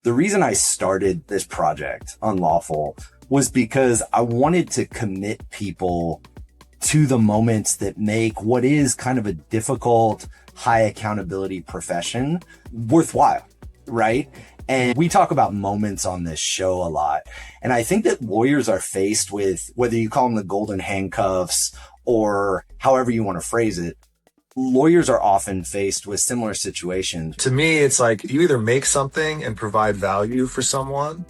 The reason I started this project, Unlawful, was because I wanted to commit people to the moments that make what is kind of a difficult, high accountability profession worthwhile, right? And we talk about moments on this show a lot. And I think that lawyers are faced with, whether you call them the golden handcuffs or however you want to phrase it, lawyers are often faced with similar situations. To me, it's like you either make something and provide value for someone,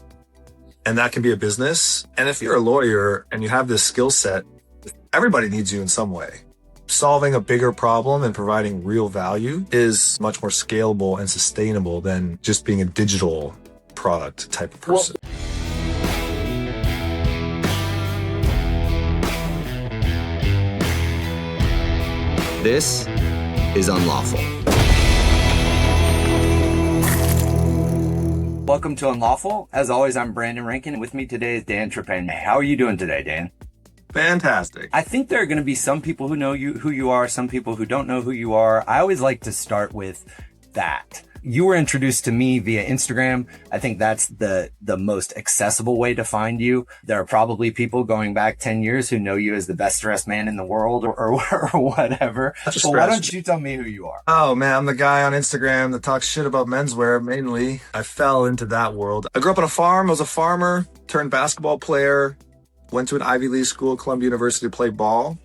and that can be a business. And if you're a lawyer and you have this skill set, everybody needs you in some way. Solving a bigger problem and providing real value is much more scalable and sustainable than just being a digital product type of person. This is Unlawful. Welcome to Unlawful. As always, I'm Brandon Rankin, and with me today is Dan Trepanier. How are you doing today, Dan? Fantastic. I think there are going to be some people who know who you are, some people who don't know who you are. I always like to start with that. You were introduced to me via Instagram. I think that's the most accessible way to find you. There are probably people going back 10 years who know you as the best dressed man in the world or whatever. But why don't you tell me who you are? Oh man, I'm the guy on Instagram that talks shit about menswear mainly. I fell into that world. I grew up on a farm. I was a farmer, turned basketball player, went to an Ivy League school, Columbia University, to play ball.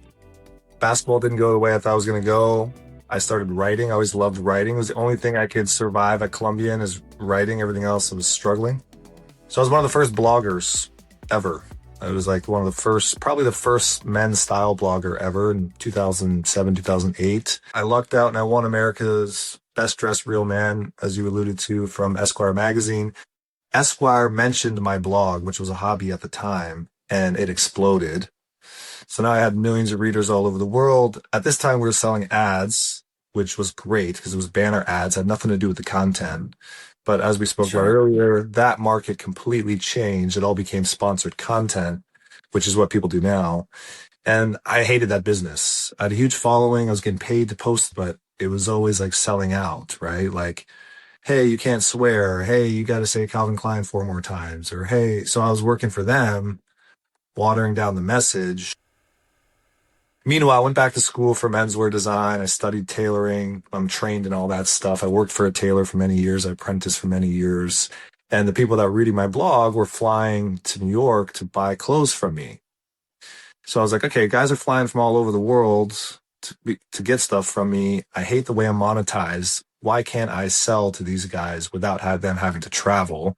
Basketball didn't go the way I thought it was going to go. I started writing. I always loved writing. It was the only thing I could survive at Columbia in is writing. Everything else I was struggling. So I was one of the first bloggers ever. I was like one of the first, probably the first men's style blogger ever in 2007, 2008. I lucked out and I won America's Best Dressed Real Man, as you alluded to, from Esquire magazine. Esquire mentioned my blog, which was a hobby at the time, and it exploded. So now I had millions of readers all over the world. At this time, we were selling ads, which was great because it was banner ads, had nothing to do with the content. But as we spoke about earlier, that market completely changed. It all became sponsored content, which is what people do now. And I hated that business. I had a huge following. I was getting paid to post, but it was always like selling out, right? Like, hey, you can't swear. Hey, you got to say Calvin Klein 4 more times. Or, hey, so I was working for them, watering down the message. Meanwhile, I went back to school for menswear design. I studied tailoring. I'm trained in all that stuff. I worked for a tailor for many years. I apprenticed for many years. And the people that were reading my blog were flying to New York to buy clothes from me. So I was like, okay, guys are flying from all over the world to get stuff from me. I hate the way I'm monetized. Why can't I sell to these guys without them having to travel?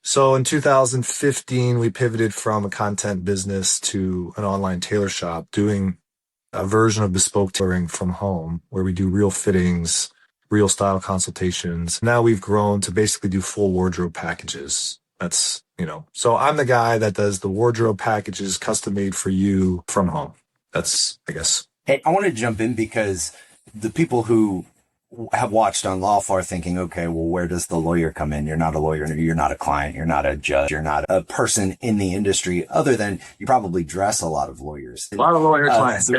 So in 2015, we pivoted from a content business to an online tailor shop, doing a version of bespoke tailoring from home, where we do real fittings, real style consultations. Now we've grown to basically do full wardrobe packages. That's, so I'm the guy that does the wardrobe packages custom made for you from home. That's, I guess. Hey, I want to jump in because the people who have watched Unlawful are thinking, okay, well, where does the lawyer come in? You're not a lawyer. You're not a client. You're not a judge. You're not a person in the industry other than you probably dress a lot of lawyers. A lot of lawyer clients.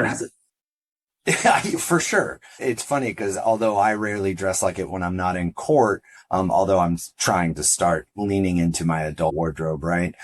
Yeah, for sure. It's funny because although I rarely dress like it when I'm not in court, although I'm trying to start leaning into my adult wardrobe, right?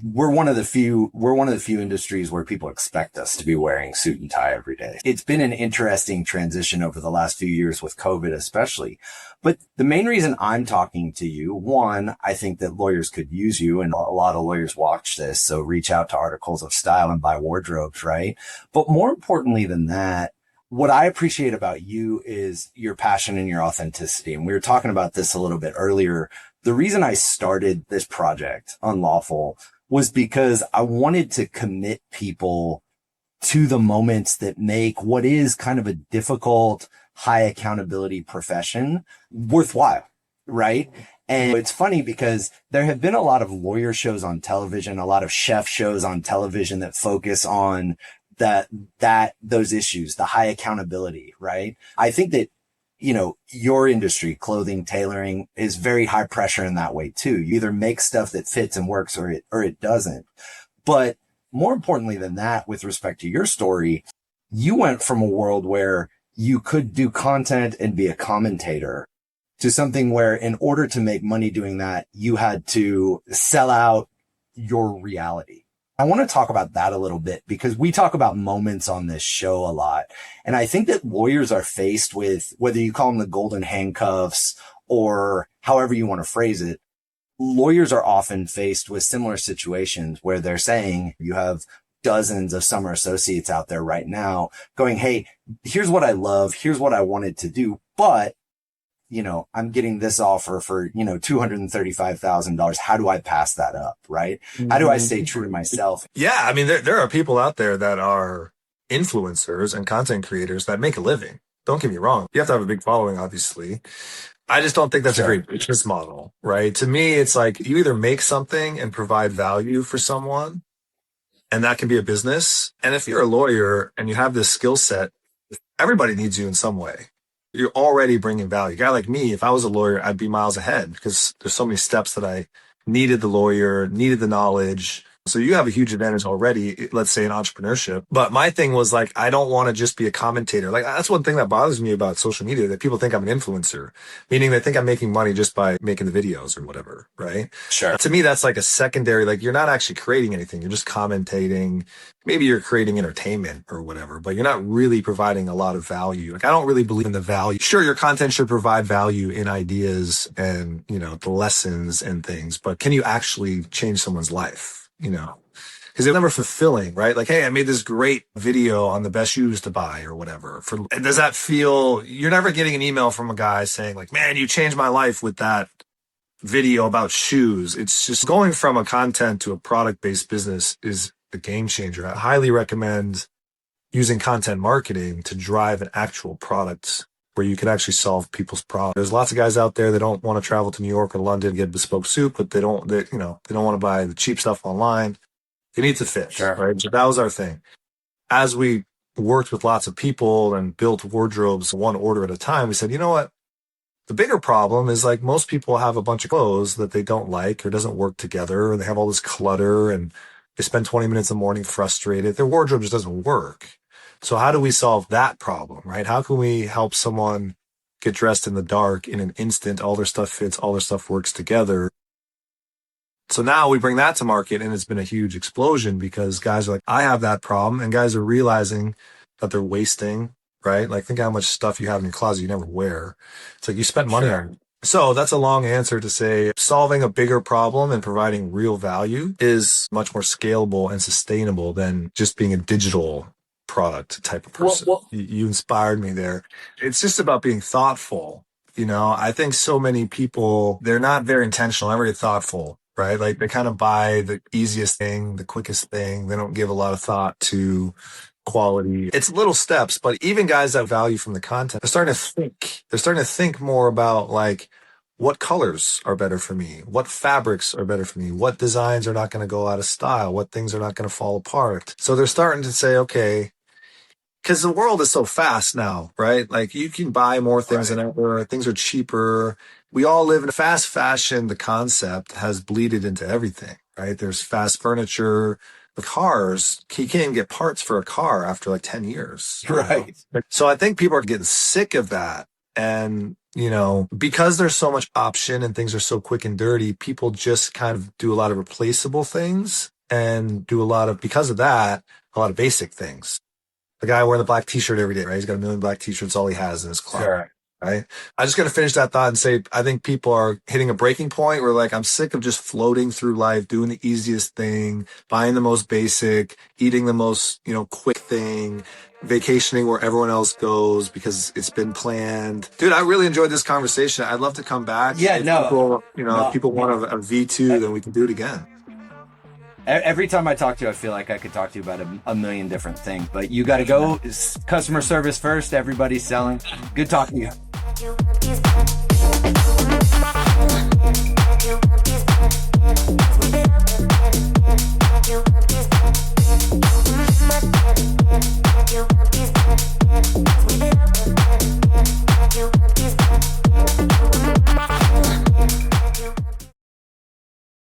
We're one of the few industries where people expect us to be wearing suit and tie every day. It's been an interesting transition over the last few years with COVID, especially. But the main reason I'm talking to you, one, I think that lawyers could use you, and a lot of lawyers watch this. So reach out to Articles of Style and buy wardrobes, right? But more importantly than that, what I appreciate about you is your passion and your authenticity. And we were talking about this a little bit earlier. The reason I started this project, Unlawful, was because I wanted to commit people to the moments that make what is kind of a difficult, high accountability profession worthwhile, right? And it's funny because there have been a lot of lawyer shows on television, a lot of chef shows on television that focus on those issues, the high accountability, right? I think that your industry, clothing, tailoring, is very high pressure in that way too. You either make stuff that fits and works or it doesn't. But more importantly than that, with respect to your story, you went from a world where you could do content and be a commentator to something where in order to make money doing that, you had to sell out your reality. I want to talk about that a little bit because we talk about moments on this show a lot. And I think that lawyers are faced with, whether you call them the golden handcuffs or however you want to phrase it, lawyers are often faced with similar situations where they're saying you have dozens of summer associates out there right now going, hey, here's what I love. Here's what I wanted to do. But, you know, I'm getting this offer for, you know, $235,000. How do I pass that up? Right. How do I stay true to myself? Yeah. I mean, there are people out there that are influencers and content creators that make a living. Don't get me wrong. You have to have a big following, obviously. I just don't think that's a great business model, right? To me, it's like you either make something and provide value for someone, and that can be a business. And if you're a lawyer and you have this skill set, everybody needs you in some way. You're already bringing value. A guy like me, if I was a lawyer, I'd be miles ahead because there's so many steps that I needed the lawyer, needed the knowledge. So you have a huge advantage already, let's say in entrepreneurship. But my thing was like, I don't want to just be a commentator. Like that's one thing that bothers me about social media, that people think I'm an influencer, meaning they think I'm making money just by making the videos or whatever, right? Sure. To me, that's like a secondary, like you're not actually creating anything. You're just commentating. Maybe you're creating entertainment or whatever, but you're not really providing a lot of value. Like I don't really believe in the value. Sure, your content should provide value in ideas and, you know, the lessons and things, but can you actually change someone's life? You know, because they're never fulfilling, right? Like, hey, I made this great video on the best shoes to buy or whatever. Does that feel, you're never getting an email from a guy saying like, man, you changed my life with that video about shoes. It's just going from a content to a product-based business is a game changer. I highly recommend using content marketing to drive an actual product where you can actually solve people's problems. There's lots of guys out there that don't want to travel to New York or London to get bespoke suit, but they don't want to buy the cheap stuff online. It needs to fit, right? So that was our thing. As we worked with lots of people and built wardrobes one order at a time, we said, you know what? The bigger problem is like most people have a bunch of clothes that they don't like or doesn't work together, and they have all this clutter and they spend 20 minutes in the morning frustrated. Their wardrobe just doesn't work. So how do we solve that problem, right? How can we help someone get dressed in the dark in an instant? All their stuff fits, all their stuff works together. So now we bring that to market, and it's been a huge explosion because guys are like, I have that problem. And guys are realizing that they're wasting, right? Like think how much stuff you have in your closet you never wear. It's like you spent money on it. So that's a long answer to say solving a bigger problem and providing real value is much more scalable and sustainable than just being a digital product type of person. You inspired me there. It's just about being thoughtful. You know, I think so many people, they're not very intentional, not very thoughtful, right? Like they kind of buy the easiest thing, the quickest thing. They don't give a lot of thought to quality. It's little steps, but even guys that value from the content, they're starting to think. They're starting to think more about like, what colors are better for me? What fabrics are better for me? What designs are not going to go out of style? What things are not going to fall apart? So they're starting to say, okay, because the world is so fast now, right? Like you can buy more things than ever. Things are cheaper. We all live in fast fashion. The concept has bleeded into everything, right? There's fast furniture. The cars, you can't even get parts for a car after like 10 years. Right. So I think people are getting sick of that. And, you know, because there's so much option and things are so quick and dirty, people just kind of do a lot of replaceable things and do because of that, a lot of basic things. The guy wearing the black t-shirt every day, right? He's got 1 million black t-shirts, all he has in his closet. Sure. Right. I just got to finish that thought and say, I think people are hitting a breaking point where like, I'm sick of just floating through life, doing the easiest thing, buying the most basic, eating the most, quick thing, vacationing where everyone else goes because it's been planned. Dude, I really enjoyed this conversation. I'd love to come back. Yeah, If people want a V2, then we can do it again. Every time I talk to you, I feel like I could talk to you about a million different things, but you got to go customer service first. Everybody's selling. Good talking to you.